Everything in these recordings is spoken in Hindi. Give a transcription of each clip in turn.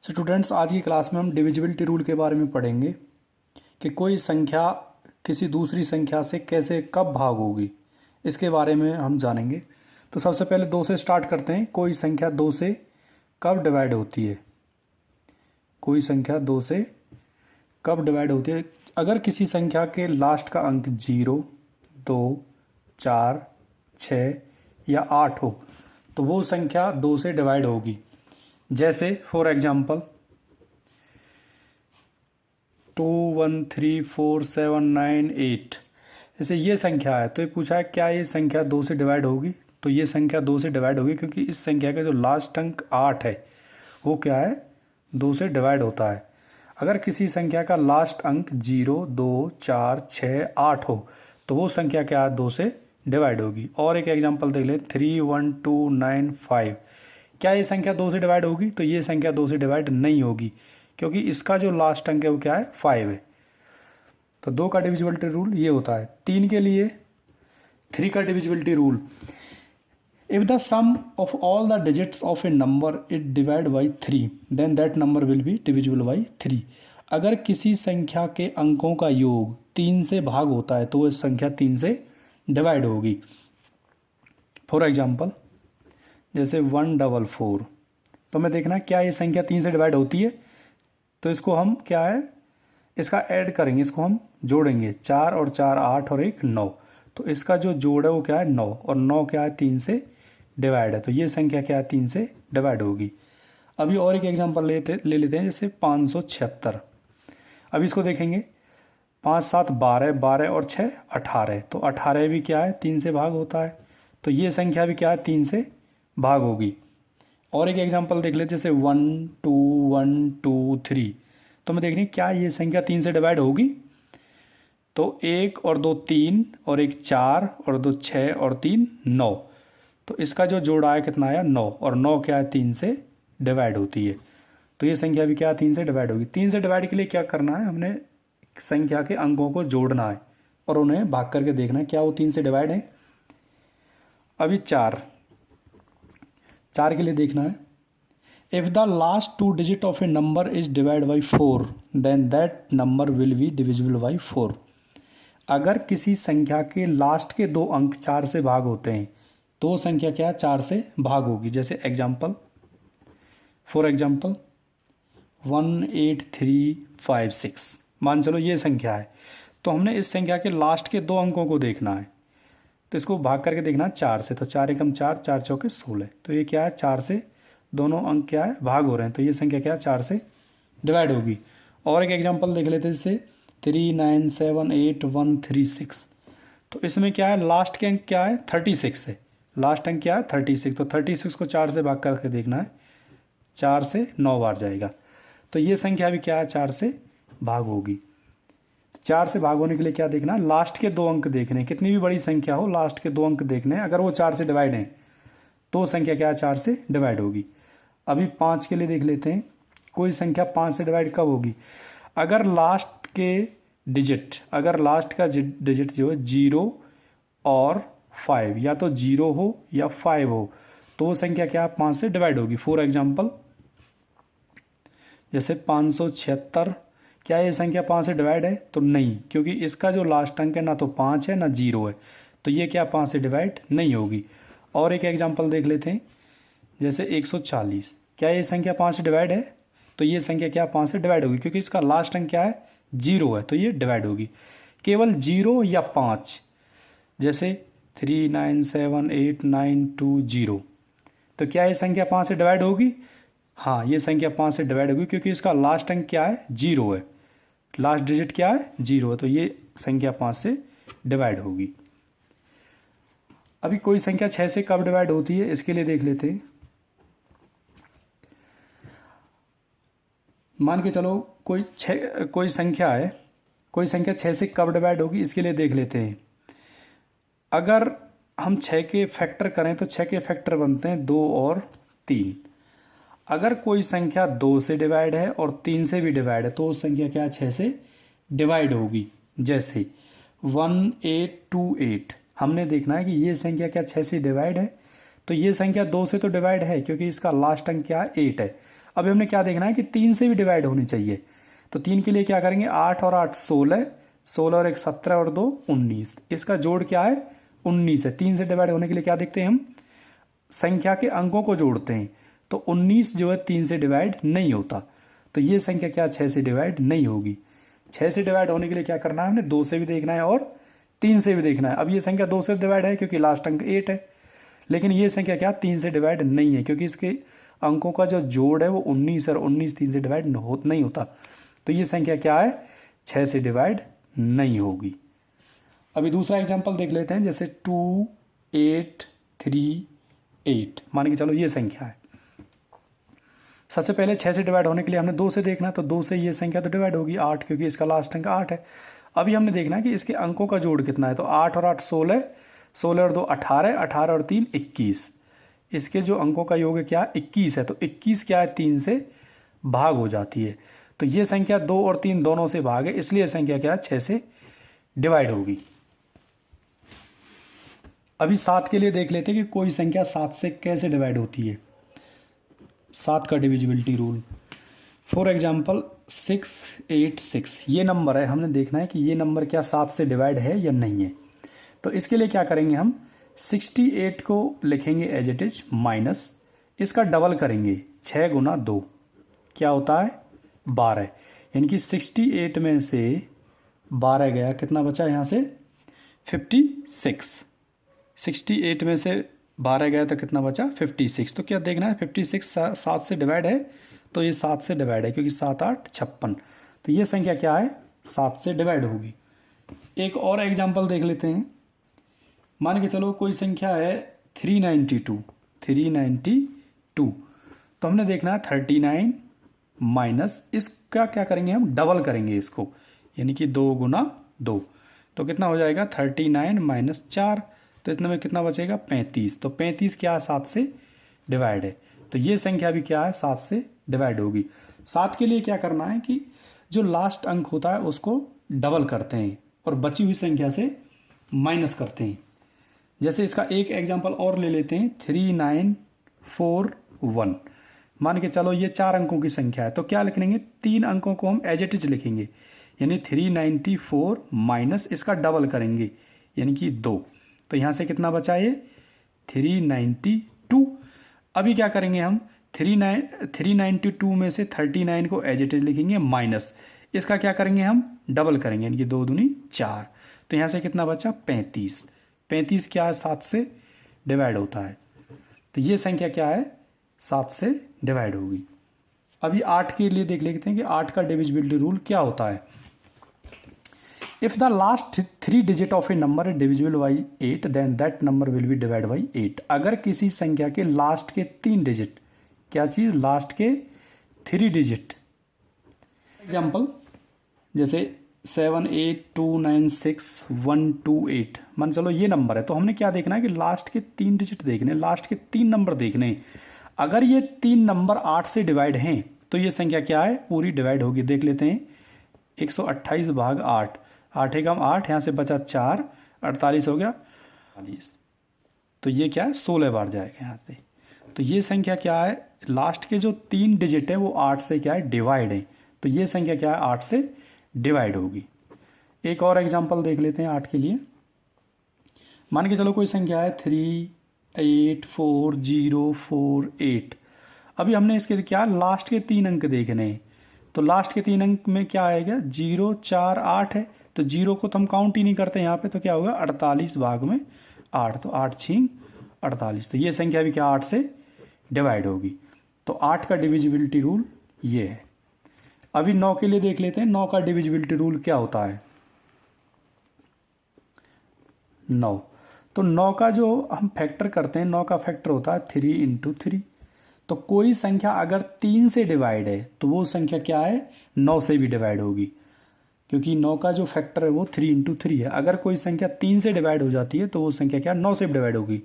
स्टूडेंट्स, आज की क्लास में हम डिविजिबिलिटी रूल के बारे में पढ़ेंगे कि कोई संख्या किसी दूसरी संख्या से कैसे कब भाग होगी, इसके बारे में हम जानेंगे। तो सबसे पहले दो से स्टार्ट करते हैं। कोई संख्या दो से कब डिवाइड होती है? कोई संख्या दो से कब डिवाइड होती है? अगर किसी संख्या के लास्ट का अंक 0, 2, 4, 6 या 8 हो तो वो संख्या दो से डिवाइड होगी। जैसे फॉर एग्जाम्पल 2, 1, 3, 4, 7, 9, 8, जैसे ये संख्या है तो ये पूछा है क्या ये संख्या दो से डिवाइड होगी? तो ये संख्या दो से डिवाइड होगी क्योंकि इस संख्या का जो लास्ट अंक 8 है वो क्या है, दो से डिवाइड होता है। अगर किसी संख्या का लास्ट अंक 0, 2, 4, 6, 8 हो तो वो संख्या क्या है, दो से डिवाइड होगी। और एक एग्जांपल देख लें 3, 1, 2, 9, 5, क्या ये संख्या दो से डिवाइड होगी? तो ये संख्या दो से डिवाइड नहीं होगी क्योंकि इसका जो लास्ट अंक है वो क्या है, 5 है। तो दो का डिविजिबिलिटी रूल ये होता है। 3 के लिए 3 का divisibility rule, if the sum of all the digits of a number it divide by 3 then that number will be divisible by 3। अगर किसी संख्या के अंकों का योग 3 से भाग होता है तो वो संख्या 3 से डिवाइड होगी। फॉर एग्जाम्पल जैसे 144, तो हमें देखना क्या ये संख्या 3 से डिवाइड होती है? तो इसको हम क्या है, इसका ऐड करेंगे, इसको हम जोड़ेंगे। 4 और 4 8 और 1 9, तो इसका जो जोड़ है वो क्या है, 9, और 9 क्या है, 3 से डिवाइड है, तो ये संख्या क्या है, 3 से डिवाइड होगी। अभी और एक एग्जांपल ले लेते हैं, जैसे 576। अभी इसको देखेंगे, 5 7 12, 12 और 6 18, तो 18 भी क्या है, 3 से भाग होता है, तो ये संख्या भी क्या है, 3 से भाग होगी। और एक एग्जांपल देख लेते, जैसे 1 2 1 2 3, तो मैं देख रही क्या ये संख्या 3 से डिवाइड होगी? तो 1 और 2 3 और 1 4 और 2 6 और 3 9, तो इसका जो जोड़ आया कितना आया, 9, और 9 क्या है, 3 से डिवाइड होती है, तो ये संख्या भी क्या है, 3 से डिवाइड होगी। 3 से डिवाइड के लिए क्या करना है, हमने संख्या के अंकों को जोड़ना है और उन्हें भाग करके देखना है क्या वो 3 से डिवाइड है। अभी 4 के लिए देखना है, if the last 2 digit of a number is divide by 4 then that number will be divisible by 4। अगर किसी संख्या के लास्ट के 2 अंक 4 से भाग होते हैं तो वो संख्या क्या है, 4 से भाग होगी। जैसे एग्जाम्पल फॉर एग्जाम्पल 1 8 3 5 6, मान चलो ये संख्या है, तो हमने इस संख्या के लास्ट के 2 अंकों को देखना है, तो इसको भाग करके देखना 4 से, तो 4 एकम 4, 4 चौके 16, तो ये क्या है, 4 से दोनों अंक क्या है, भाग हो रहे हैं, तो ये संख्या क्या है, 4 से डिवाइड होगी। और एक एग्जांपल देख लेते हैं, जैसे 3 9 7 8 1 3 6, तो इसमें क्या है, लास्ट के अंक क्या है, 36 है, लास्ट अंक क्या है, 36, तो 36 को 4 से भाग करके देखना है, 4 से 9 बार जाएगा, तो ये संख्या भी क्या है, 4 से भाग होगी। 4 से भाग होने के लिए क्या देखना है, लास्ट के 2 अंक देखने हैं, कितनी भी बड़ी संख्या हो लास्ट के 2 अंक देखने हैं, अगर वो 4 से डिवाइड हैं तो संख्या क्या है, 4 से डिवाइड होगी। अभी 5 के लिए देख लेते हैं, कोई संख्या 5 से डिवाइड कब होगी? अगर लास्ट का डिजिट जो है 0 और 5, या तो 0 हो या 5 हो तो वो संख्या क्या है, 5 से डिवाइड होगी। फॉर एग्जाम्पल जैसे 576, क्या ये संख्या 5 से डिवाइड है? तो नहीं, क्योंकि इसका जो लास्ट अंक है ना तो 5 है ना 0 है, तो ये क्या 5 से डिवाइड नहीं होगी। और एक एग्जांपल देख लेते हैं, जैसे 140, क्या ये संख्या 5 से डिवाइड है? तो ये संख्या क्या 5 से डिवाइड होगी क्योंकि इसका लास्ट अंक क्या है, 0 है, तो ये डिवाइड होगी। केवल 0 या 5, जैसे 3 9 7 8 9 2 0, तो क्या ये संख्या 5 से डिवाइड होगी? हाँ, ये संख्या 5 से डिवाइड होगी क्योंकि इसका लास्ट अंक क्या है, 0 है, लास्ट डिजिट क्या है, 0 है, तो ये संख्या 5 से डिवाइड होगी। अभी कोई संख्या 6 से कब डिवाइड होती है, इसके लिए देख लेते हैं। मान के चलो कोई संख्या है, कोई संख्या 6 से कब डिवाइड होगी, इसके लिए देख लेते हैं। अगर हम 6 के फैक्टर करें तो 6 के फैक्टर बनते हैं 2 और 3। अगर कोई संख्या 2 से डिवाइड है और 3 से भी डिवाइड है तो वो संख्या क्या 6 से डिवाइड होगी। जैसे 1828, हमने देखना है कि ये संख्या क्या 6 से डिवाइड है, तो ये संख्या 2 से तो डिवाइड है क्योंकि इसका लास्ट अंक क्या है, 8 है। अभी हमने क्या देखना है कि 3 से भी डिवाइड होनी चाहिए। तो 3 के लिए क्या करेंगे, 8 और 8 16, 16 और 1 17 और 2 19। इसका जोड़ क्या है, 19 है। 3 से डिवाइड होने के लिए क्या देखते हैं हम, संख्या के अंकों को जोड़ते हैं। तो 19 जो है 3 से डिवाइड नहीं होता, तो ये संख्या क्या 6 से डिवाइड नहीं होगी। 6 से डिवाइड होने के लिए क्या करना है, हमने 2 से भी देखना है और 3 से भी देखना है। अब ये संख्या 2 से डिवाइड है क्योंकि लास्ट अंक 8 है, लेकिन ये संख्या क्या 3 से डिवाइड नहीं है क्योंकि इसके अंकों का जो जोड़ है वो 19 और 19 3 से डिवाइड नहीं होता। तो ये संख्या क्या है, 6 से डिवाइड नहीं होगी। अभी दूसरा एग्जाम्पल देख लेते हैं, जैसे 2 8 3 8। मान के चलो ये संख्या है। सबसे पहले 6 से डिवाइड होने के लिए हमने 2 से देखना, तो 2 से ये संख्या तो डिवाइड होगी 8, क्योंकि इसका लास्ट अंक 8 है। अभी हमने देखना है कि इसके अंकों का जोड़ कितना है, तो 8 और 8 16, 16 और 2 18, 18 और 3 21। इसके जो अंकों का योग है क्या 21 है, तो 21 क्या है 3 से भाग हो जाती है। तो ये संख्या 2 और 3 दोनों से भाग है, इसलिए संख्या क्या है 6 से डिवाइड होगी। अभी 7 के लिए देख लेते हैं कि कोई संख्या 7 से कैसे डिवाइड होती है। 7 का डिविजिबिलिटी रूल। फॉर एग्जाम्पल 686 ये नंबर है, हमने देखना है कि ये नंबर क्या 7 से डिवाइड है या नहीं है। तो इसके लिए क्या करेंगे, हम 68 को लिखेंगे एज इट इज माइनस, इसका डबल करेंगे 6 गुना 2 क्या होता है 12, यानी कि 68 में से 12 गया, कितना बचा यहाँ से 56। 68 में से 12 गया तो कितना बचा 56। तो क्या देखना है 56 7 से डिवाइड है, तो ये 7 से डिवाइड है क्योंकि 7 8 56। तो ये संख्या क्या है 7 से डिवाइड होगी। एक और एग्जांपल देख लेते हैं। मान के चलो कोई संख्या है 392। तो हमने देखना है 39 माइनस इसका क्या करेंगे, हम डबल करेंगे इसको, यानी कि 2 गुना 2। तो कितना हो जाएगा 39 माइनस 4, तो इसमें कितना बचेगा 35। तो 35 क्या है 7 से डिवाइड है, तो ये संख्या भी क्या है 7 से डिवाइड होगी। 7 के लिए क्या करना है कि जो लास्ट अंक होता है उसको डबल करते हैं और बची हुई संख्या से माइनस करते हैं। जैसे इसका एक एग्जांपल और ले लेते हैं 3941। मान के चलो ये 4 अंकों की संख्या है, तो क्या लिख लेंगे 3 अंकों को हम एज इट इज लिखेंगे, यानी 394 माइनस इसका डबल करेंगे यानी कि 2। तो यहाँ से कितना बचा ये 392। अभी क्या करेंगे हम 392 में से 39 को एज इट इज लिखेंगे माइनस इसका क्या करेंगे हम डबल करेंगे, यानी कि 2 दूनी 4। तो यहाँ से कितना बचा 35। 35 क्या है 7 से डिवाइड होता है, तो ये संख्या क्या है 7 से डिवाइड होगी। अभी 8 के लिए देख लेते हैं कि 8 का डिविजिबिलिटी रूल क्या होता है। If the last 3 digit of a number is divisible by 8 then that number will be divide by 8। अगर किसी संख्या के लास्ट के 3 डिजिट, क्या चीज़ लास्ट के 3 डिजिट, एग्जाम्पल जैसे 78296128, मान चलो ये नंबर है, तो हमने क्या देखना है कि लास्ट के 3 डिजिट देखने, लास्ट के 3 नंबर देखने। अगर ये 3 नंबर 8 से डिवाइड हैं तो ये संख्या क्या है पूरी डिवाइड होगी। देख लेते हैं 128 भाग 8, 8 एकम 8, यहाँ से बचा 4, 48 हो गया 40। तो ये क्या है 16 बार जाएगा यहाँ से। तो ये संख्या क्या है लास्ट के जो 3 डिजिट है वो 8 से क्या है डिवाइड है, तो ये संख्या क्या है 8 से डिवाइड होगी। एक और एग्जांपल देख लेते हैं 8 के लिए। मान के चलो कोई संख्या है 384048। अभी हमने इसके क्या लास्ट के 3 अंक देखने हैं, तो लास्ट के 3 अंक में क्या आएगा 0 4 8 है, तो 0 को तो हम काउंट ही नहीं करते यहाँ पे, तो क्या होगा 48 भाग में 8, तो 8 छींग 48। तो ये संख्या भी क्या 8 से डिवाइड होगी। तो 8 का डिविजिबिलिटी रूल ये है। अभी 9 के लिए देख लेते हैं 9 का डिविजिबिलिटी रूल क्या होता है। 9, तो 9 का जो हम फैक्टर करते हैं 9 का फैक्टर होता है 3 इंटू 3। तो कोई संख्या अगर 3 से डिवाइड है तो वो संख्या क्या है 9 से भी डिवाइड होगी, क्योंकि 9 का जो फैक्टर है वो 3 इंटू 3 है। अगर कोई संख्या 3 से डिवाइड हो जाती है तो वो संख्या क्या 9 से भी डिवाइड होगी।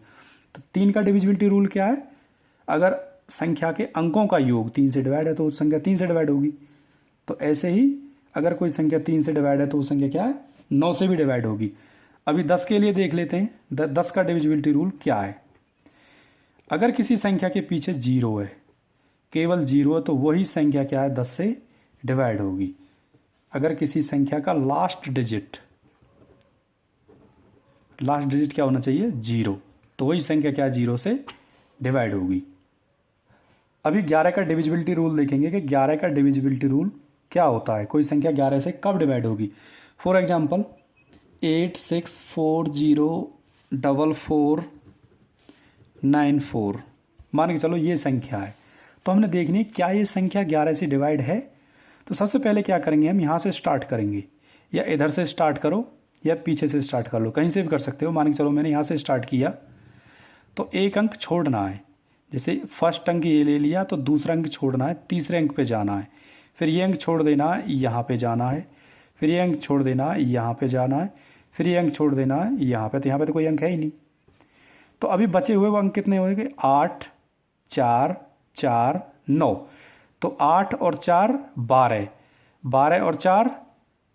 तो 3 का डिविजिबिलिटी रूल क्या है, अगर संख्या के अंकों का योग 3 से डिवाइड है तो वो संख्या 3 से डिवाइड होगी। तो ऐसे ही अगर कोई संख्या 3 से डिवाइड है तो वो संख्या क्या है 9 से भी डिवाइड होगी। अभी 10 के लिए देख लेते हैं 10 का डिविजिबिलिटी रूल क्या है। अगर किसी संख्या के पीछे 0 है, केवल 0 है तो वही संख्या क्या है 10 से डिवाइड होगी। अगर किसी संख्या का लास्ट डिजिट क्या होना चाहिए 0, तो वही संख्या क्या 0 से डिवाइड होगी। अभी 11 का डिविजिबिलिटी रूल देखेंगे कि 11 का डिविजिबिलिटी रूल क्या होता है, कोई संख्या 11 से कब डिवाइड होगी। फॉर एग्जाम्पल 86404494, मान के चलो ये संख्या है, तो हमने देखनी है क्या ये संख्या 11 से डिवाइड है। तो सबसे पहले क्या करेंगे, हम यहाँ से स्टार्ट करेंगे, या इधर से स्टार्ट करो या पीछे से स्टार्ट कर लो, कहीं से भी कर सकते हो। मान के चलो मैंने यहाँ से स्टार्ट किया तो एक अंक छोड़ना है, जैसे फर्स्ट अंक ये ले लिया तो दूसरा अंक छोड़ना है, तीसरे अंक पे जाना है, फिर ये अंक छोड़ देना है, यहाँ पे जाना है, फिर ये अंक छोड़ देना है, यहाँ पे जाना है, फिर ये अंक छोड़ देना है यहाँ पे, तो यहाँ पे तो कोई अंक है ही नहीं। तो अभी बचे हुए वो अंक कितने होंगे, 8 4 4 9, तो 8 और 4 12, 12 और 4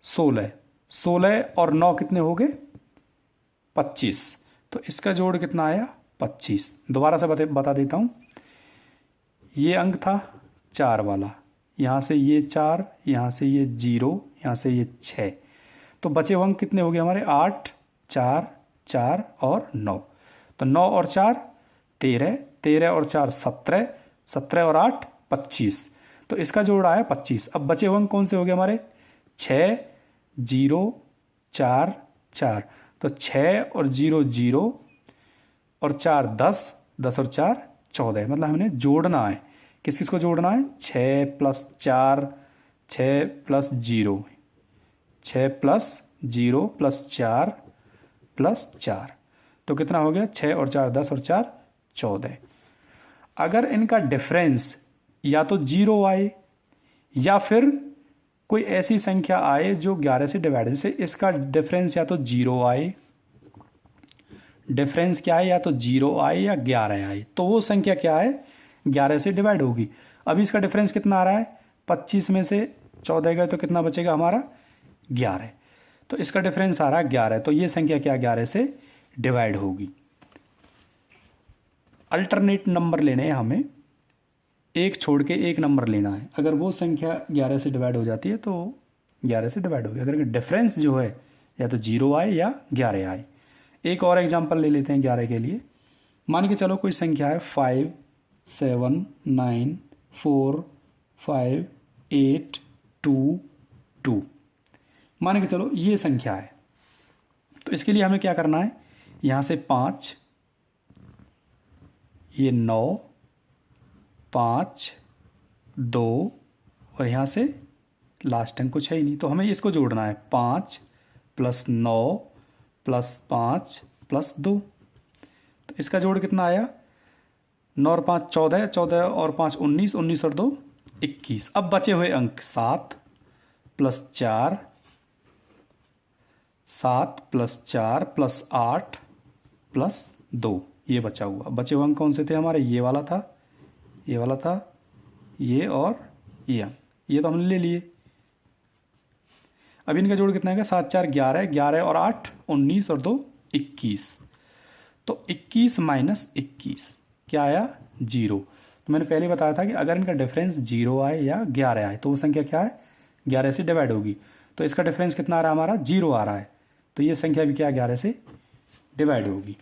16, 16 और 9 कितने हो गए 25। तो इसका जोड़ कितना आया 25। दोबारा से बता देता हूँ, ये अंक था 4 वाला, यहाँ से ये 4, यहाँ से ये 0, यहाँ से ये 6, तो बचे हुए अंक कितने हो गए हमारे 8 4 4 और 9। तो 9 और 4 13, 13 और 4 17, 17 और 8 25, तो इसका जोड़ आया 25। अब बचे हुए अंक कौन से हो गए हमारे 6 0 4 4, तो 6 और 0 0 और 4 10, 10 और 4 14, मतलब हमने जोड़ना है, किस किस को जोड़ना है 6 + 4, 6 + 0, 6 + 0 + 4 + 4, तो कितना हो गया 6 और 4 10 और 4 14। अगर इनका डिफरेंस या तो 0 आए या फिर कोई ऐसी संख्या आए जो 11 से डिवाइड, जैसे इसका डिफरेंस या तो 0 आए, डिफरेंस क्या है या तो 0 आए या 11 आए, तो वो संख्या क्या है 11 से डिवाइड होगी। अभी इसका डिफरेंस कितना आ रहा है 25 में से 14 गए तो कितना बचेगा हमारा 11, तो इसका डिफरेंस आ रहा है 11, तो ये संख्या क्या 11 से डिवाइड होगी। अल्टरनेट नंबर लेने हैं हमें, एक छोड़ के एक नंबर लेना है। अगर वो संख्या 11 से डिवाइड हो जाती है तो 11 से डिवाइड होगी, अगर डिफरेंस जो है या तो 0 आए या 11 आए। एक और एग्जांपल ले लेते हैं 11 के लिए। मान के चलो कोई संख्या है 5 7 9 4 5 8 2 2, मान के चलो ये संख्या है। तो इसके लिए हमें क्या करना है, यहाँ से 5, ये 9 5 2 और यहाँ से लास्ट अंक कुछ है ही नहीं, तो हमें इसको जोड़ना है 5 + 9 + 5 + 2, तो इसका जोड़ कितना आया 9 और 5 14, 14 और 5 19, 19 और 2 21। अब बचे हुए अंक 7 + 4, 7 + 4 + 8 + 2, ये बचा हुआ। बचे हुए अंक कौन से थे हमारे, ये वाला था, ये वाला था, ये और ये अंक, ये तो हमने ले लिए। अब इनका जोड़ कितना है 7 4 11, 11 और 8 19 और 2 21, तो 21 - 21 क्या आया 0। तो मैंने पहले बताया था कि अगर इनका डिफरेंस 0 आए या 11 आए तो वो संख्या क्या है 11 से डिवाइड होगी। तो इसका डिफरेंस कितना आ रहा है हमारा 0 आ रहा है, तो ये संख्या भी क्या 11 से डिवाइड होगी।